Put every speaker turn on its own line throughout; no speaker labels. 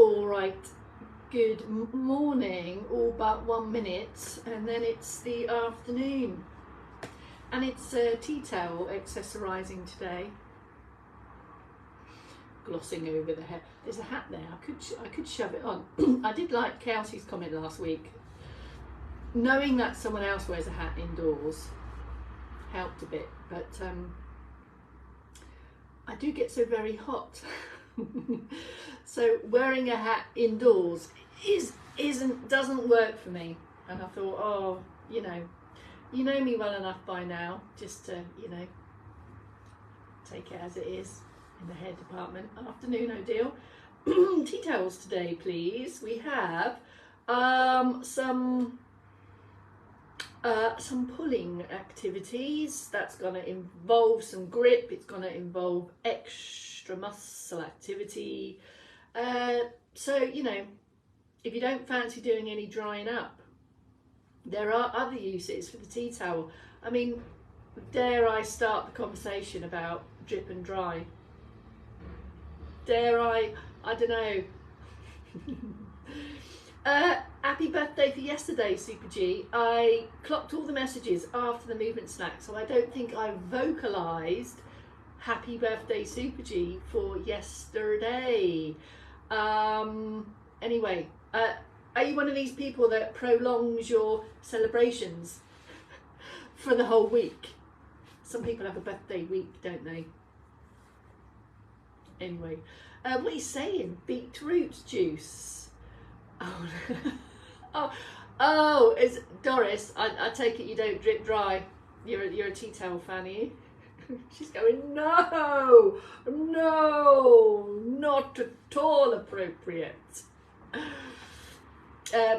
All right, good morning, all but 1 minute, and then it's the afternoon. And it's tea towel accessorising today. Glossing over the hair. There's a hat there, I could shove it on. I did like Kelsey's comment last week. Knowing that someone else wears a hat indoors helped a bit, but I do get so very hot. So wearing a hat indoors doesn't work for me. And I thought, oh, you know me well enough by now, just to, take it as it is in the hair department. Afternoon, no deal. Tea towels today, please. We have some pulling activities. That's going to involve some grip. It's going to involve extra muscle activity. So, if you don't fancy doing any drying up, there are other uses for the tea towel. I mean, dare I start the conversation about drip and dry? Dare I don't know. Happy birthday for yesterday, Super G. I clocked all the messages after the movement snack, so I don't think I vocalised happy birthday, Super G, for yesterday. Anyway, are you one of these people that prolongs your celebrations for the whole week? Some people have a birthday week, don't they? Anyway, what are you saying? Beetroot juice. Oh, is Doris? I take it you don't drip dry. You're a tea towel fan, are you? She's going, no, not at all appropriate.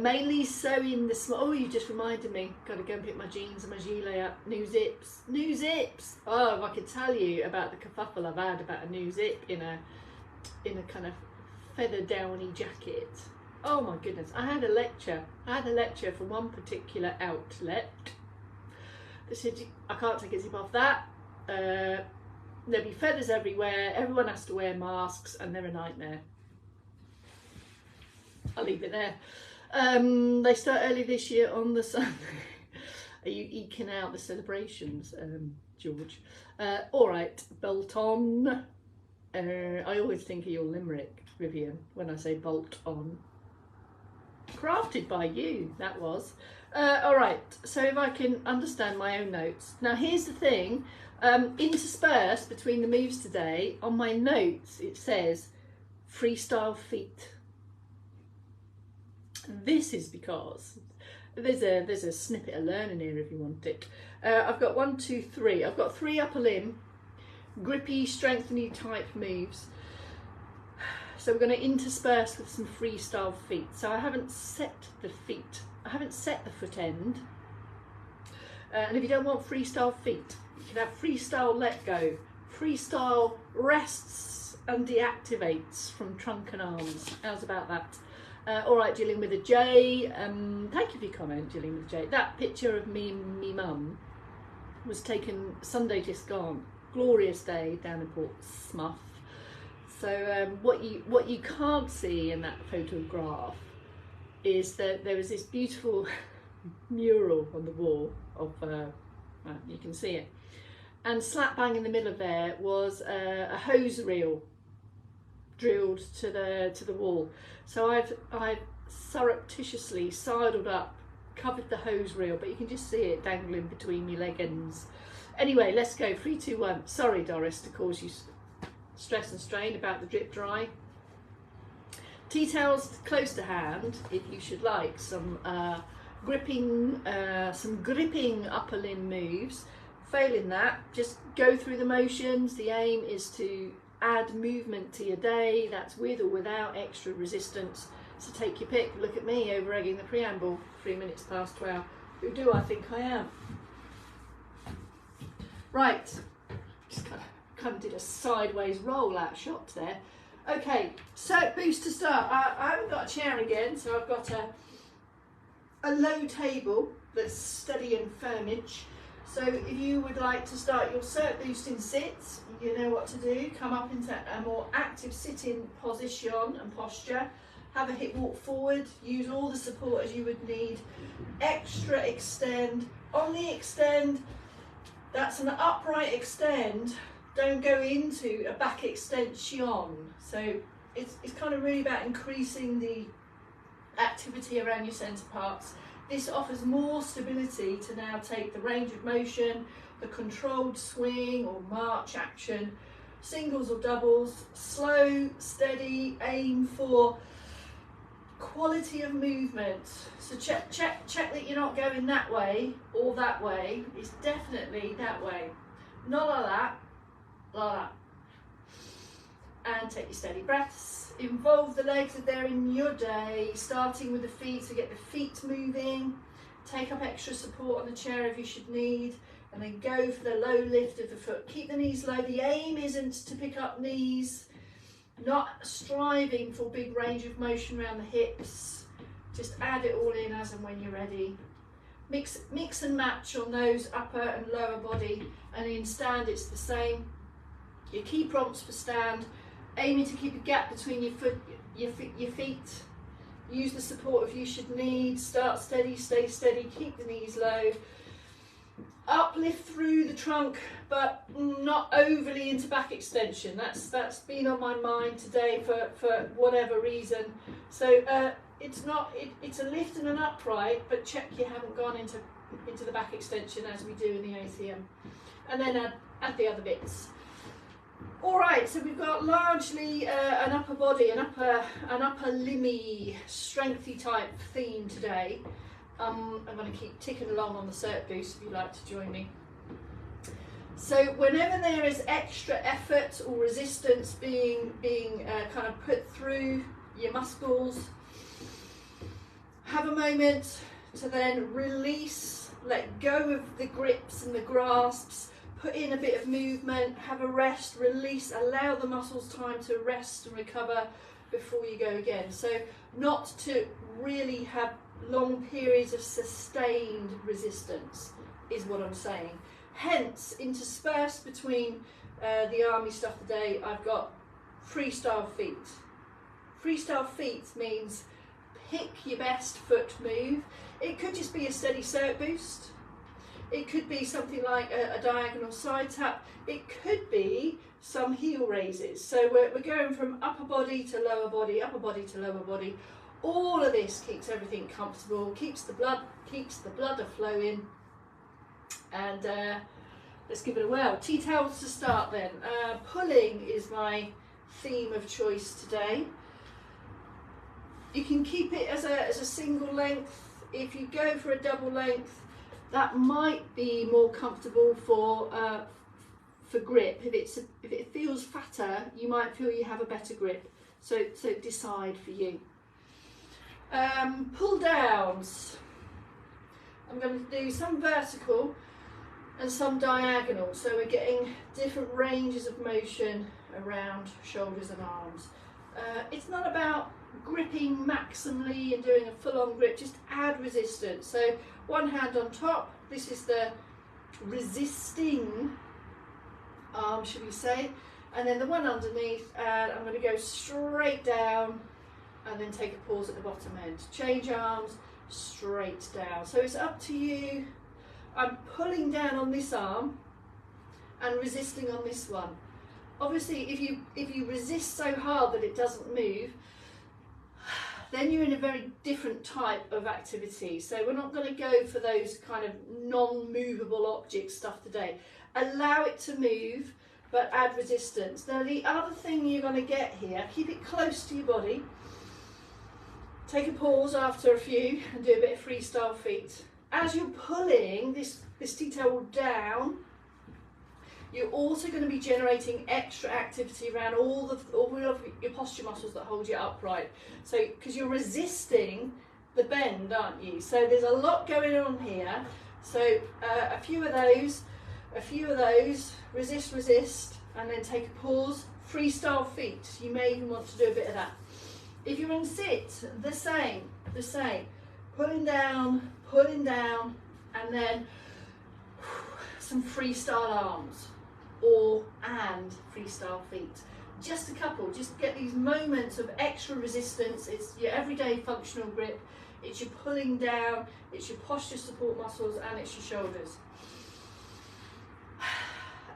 Mainly sewing the small. Oh, you just reminded me. Got to go and pick my jeans and my gilet up. New zips. Oh, if I could tell you about the kerfuffle I've had about a new zip in a kind of feather downy jacket. Oh my goodness! I had a lecture from one particular outlet. They said I can't take a zip off that. There'll be feathers everywhere. Everyone has to wear masks, and they're a nightmare. I'll leave it there. They start early this year on the Sunday. Are you eking out the celebrations, George? All right, bolt on. I always think of your limerick, Vivian, when I say bolt on. Crafted by you, that was. All right, so if I can understand my own notes. Now, here's the thing. Interspersed between the moves today, on my notes, it says freestyle feet. This is because there's a snippet of learning here if you want it. I've got 1, 2, 3. I've got 3 upper limb, grippy, strengthening type moves. So we're going to intersperse with some freestyle feet. So I haven't set the feet. I haven't set the foot end. And if you don't want freestyle feet, you can have freestyle let go, freestyle rests and deactivates from trunk and arms. How's about that? All right, Gillian with a J. Thank you for your comment, Gillian with a J. That picture of me and me mum was taken Sunday just gone. Glorious day down in Portsmouth. So what you can't see in that photograph is that there was this beautiful mural on the wall of, well, you can see it, and slap bang in the middle of there was a hose reel drilled to the wall. So I've surreptitiously sidled up, covered the hose reel, but you can just see it dangling between my leggings. Anyway, let's go. 3, 2, 1. Sorry, Doris, to cause you stress and strain about the drip dry. Tea towels close to hand if you should like some gripping upper limb moves. Failing that, just go through the motions. The aim is to add movement to your day. That's with or without extra resistance. So take your pick. Look at me over egging the preamble. 3 minutes past 12. Who do I think I am? Right. Just kind of did a sideways roll out shot there. Okay, so boost to start. I haven't got a chair again, so I've got a low table that's steady and firmage. So if you would like to start your cert boosting sits, you know what to do. Come up into a more active sitting position and posture. Have a hip walk forward, use all the support as you would need. Extra extend. On the extend, that's an upright extend. Don't go into a back extension. So it's kind of really about increasing the activity around your centre parts. This offers more stability to now take the range of motion, the controlled swing or march action, singles or doubles, slow, steady, aim for quality of movement. So check that you're not going that way or that way. It's definitely that way. Not like that, like that. And take your steady breaths. Involve the legs if they're in your day, starting with the feet, so get the feet moving. Take up extra support on the chair if you should need, and then go for the low lift of the foot. Keep the knees low. The aim isn't to pick up knees, not striving for big range of motion around the hips. Just add it all in as and when you're ready. Mix and match on those upper and lower body, and in stand it's the same. Your key prompts for stand: aiming to keep a gap between your feet. Use the support if you should need. Start steady, stay steady, keep the knees low. Uplift through the trunk, but not overly into back extension. That's been on my mind today for whatever reason. So it's a lift and an upright, but check you haven't gone into the back extension as we do in the ACM. And then add the other bits. All right, so we've got largely an upper body, an upper limby, strengthy type theme today. I'm going to keep ticking along on the cert boost if you'd like to join me. So whenever there is extra effort or resistance being kind of put through your muscles, have a moment to then release, let go of the grips and the grasps. Put in a bit of movement, have a rest, release, allow the muscles time to rest and recover before you go again. So not to really have long periods of sustained resistance is what I'm saying. Hence, interspersed between the army stuff today, I've got freestyle feet. Freestyle feet means pick your best foot move. It could just be a steady cert boost. It could be something like a diagonal side tap. It could be some heel raises. So we're going from upper body to lower body, upper body to lower body. All of this keeps everything comfortable, keeps the blood flowing. And let's give it a whirl. Tea towels to start then. Pulling is my theme of choice today. You can keep it as a single length. If you go for a double length, that might be more comfortable for grip. If it feels fatter, you might feel you have a better grip. So decide for you. Pull downs. I'm going to do some vertical and some diagonal. So we're getting different ranges of motion around shoulders and arms. It's not about gripping maximally and doing a full-on grip, just add resistance. So one hand on top, this is the resisting arm, should we say, and then the one underneath, and I'm going to go straight down and then take a pause at the bottom end. Change arms, straight down. So it's up to you. I'm pulling down on this arm and resisting on this one. Obviously, if you resist so hard that it doesn't move, then you're in a very different type of activity. So we're not going to go for those kind of non-movable object stuff today. Allow it to move, but add resistance. Now the other thing you're going to get here, keep it close to your body. Take a pause after a few and do a bit of freestyle feet. As you're pulling this tea towel down, you're also going to be generating extra activity around all of your posture muscles that hold you upright. So, because you're resisting the bend, aren't you? So there's a lot going on here. So a few of those, resist, and then take a pause. Freestyle feet. You may even want to do a bit of that. If you're in sit, the same. Pulling down, and then some freestyle arms and freestyle feet. Just a couple, just get these moments of extra resistance. It's your everyday functional grip, it's your pulling down, it's your posture support muscles, and it's your shoulders.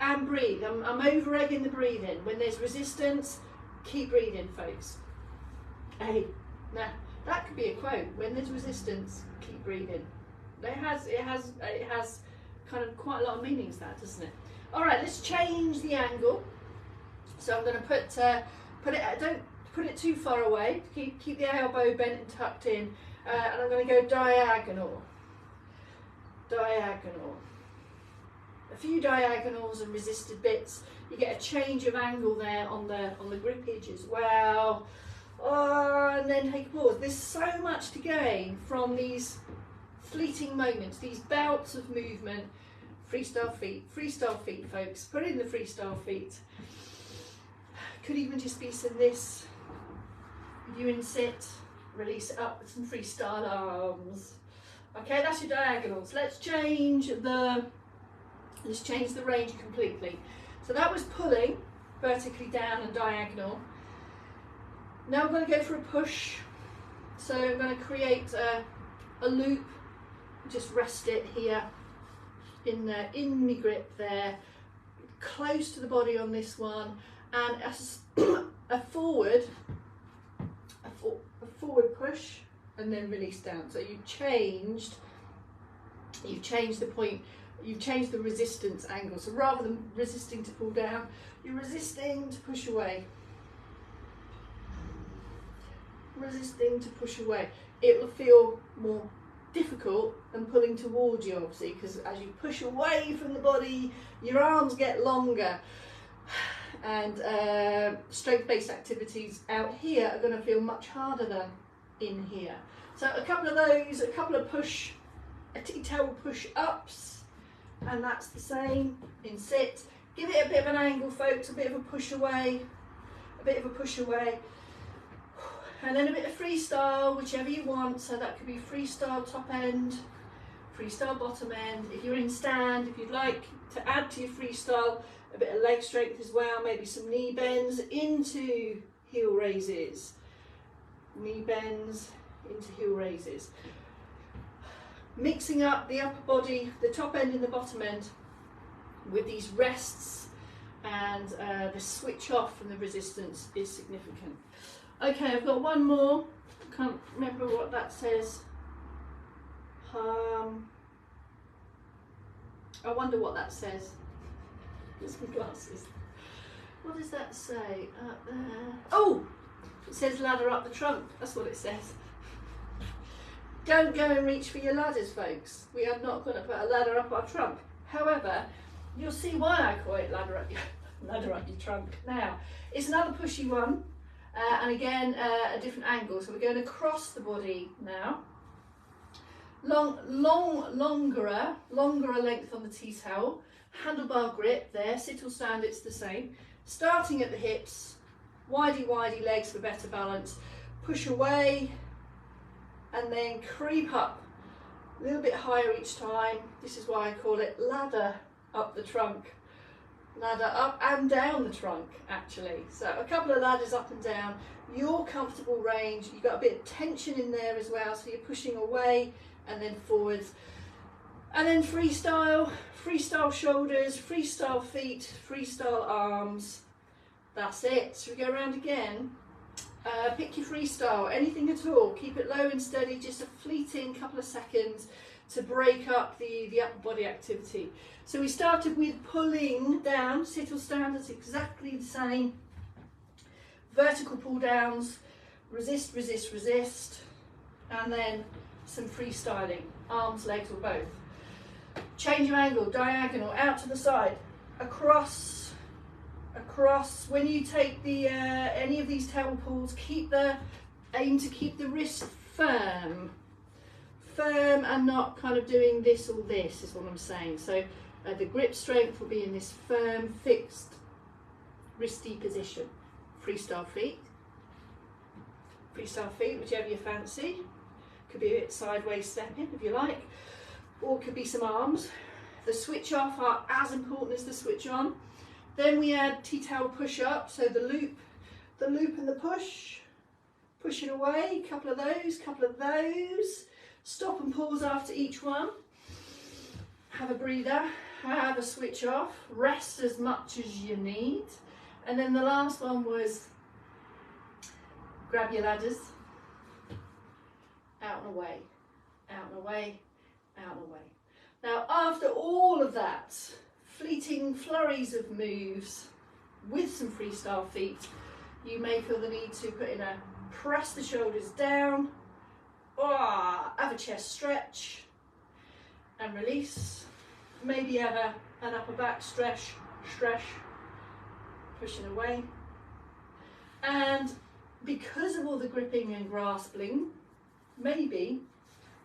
And breathe. I'm over-egging the breathing. When there's resistance, keep breathing, folks. Hey, now that could be a quote. When there's resistance, keep breathing. It has kind of quite a lot of meanings, that, doesn't it? All right, let's change the angle. So I'm going to put it. Don't put it too far away. Keep the elbow bent and tucked in, and I'm going to go diagonal. Diagonal. A few diagonals and resisted bits. You get a change of angle there on the grippage as well. Oh, and then take a pause. There's so much to gain from these fleeting moments, these bouts of movement. Freestyle feet, folks. Put in the freestyle feet. Could even just be some this. You in sit, release it up with some freestyle arms. Okay, that's your diagonals. Let's change the range completely. So that was pulling vertically down and diagonal. Now I'm going to go for a push. So I'm going to create a loop. Just rest it here in my grip there, close to the body on this one, and a forward push, and then release down. So you've changed the point. You've changed the resistance angle. So rather than resisting to pull down, you're resisting to push away. Resisting to push away. It will feel more difficult than pulling towards you, obviously, because as you push away from the body, your arms get longer. And strength-based activities out here are going to feel much harder than in here. So a couple of those, a couple of T-tail push-ups, and that's the same in sit. Give it a bit of an angle, folks, a bit of a push away, and then a bit of freestyle, whichever you want. So that could be freestyle top end, freestyle bottom end. If you're in stand, if you'd like to add to your freestyle a bit of leg strength as well, maybe some knee bends into heel raises, knee bends into heel raises. Mixing up the upper body, the top end and the bottom end with these rests, and the switch off from the resistance is significant. Okay, I've got one more. Can't remember what that says. I wonder what that says. There's my glasses. What does that say up there? Oh, it says ladder up the trunk. That's what it says. Don't go and reach for your ladders, folks. We are not going to put a ladder up our trunk. However, you'll see why I call it ladder up your trunk. Now, it's another pushy one, and again, a different angle. So we're going across the body now. Longer length on the T-tail. Handlebar grip there, sit or stand, it's the same. Starting at the hips, widey legs for better balance. Push away, and then creep up a little bit higher each time. This is why I call it ladder up the trunk. Ladder up and down the trunk, actually. So a couple of ladders up and down, your comfortable range. You've got a bit of tension in there as well, so you're pushing away and then forwards. And then freestyle shoulders, freestyle feet, freestyle arms. That's it. So we go around again. Pick your freestyle, anything at all. Keep it low and steady, just a fleeting couple of seconds to break up the upper body activity. So we started with pulling down, sit or stand, that's exactly the same. Vertical pull downs, resist, and then some freestyling, arms, legs, or both. Change of angle, diagonal, out to the side, across. When you take the any of these tail pulls, aim to keep the wrist firm, and not kind of doing this or this is what I'm saying. So the grip strength will be in this firm, fixed, wristy position. Freestyle feet, whichever you fancy. Could be a bit sideways stepping if you like, or could be some arms. The switch off are as important as the switch on. Then we add tea towel push-up, so the loop and the push. Push it away, couple of those. Stop and pause after each one. Have a breather, have a switch off, rest as much as you need. And then the last one was grab your ladders, out and away, out and away, out and away. Now after all of that, fleeting flurries of moves with some freestyle feet, you may feel the need to put in a press the shoulders down, have a chest stretch and release. Maybe have an upper back stretch, pushing away. And because of all the gripping and grasping, maybe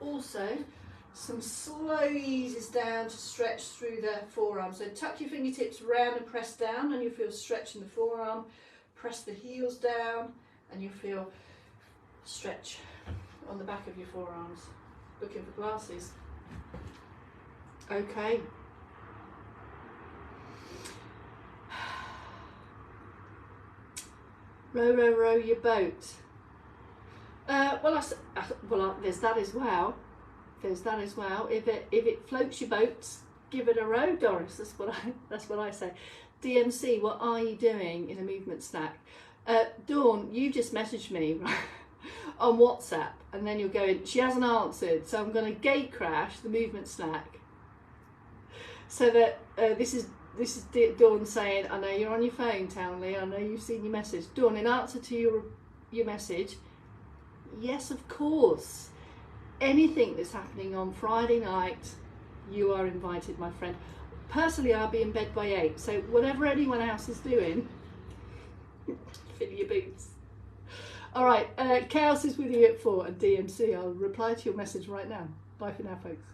also some slow eases down to stretch through the forearm. So tuck your fingertips round and press down, and you feel stretch in the forearm. Press the heels down and you feel stretch on the back of your forearms. Looking for glasses. Okay. Row, row, row your boat. There's that as well. There's that as well. If it floats your boat, give it a row, Doris. That's what I say. DMC, what are you doing in a movement snack? Dawn, you just messaged me on WhatsApp, and then you're going, she hasn't answered, so I'm going to gate crash the movement snack. So that this is Dawn saying, I know you're on your phone, Townley, I know you've seen your message. Dawn, in answer to your message, yes, of course. Anything that's happening on Friday night, you are invited, my friend. Personally, I'll be in bed by 8, so whatever anyone else is doing, fill your boots. All right, Chaos is with you at 4 and DMC. I'll reply to your message right now. Bye for now, folks.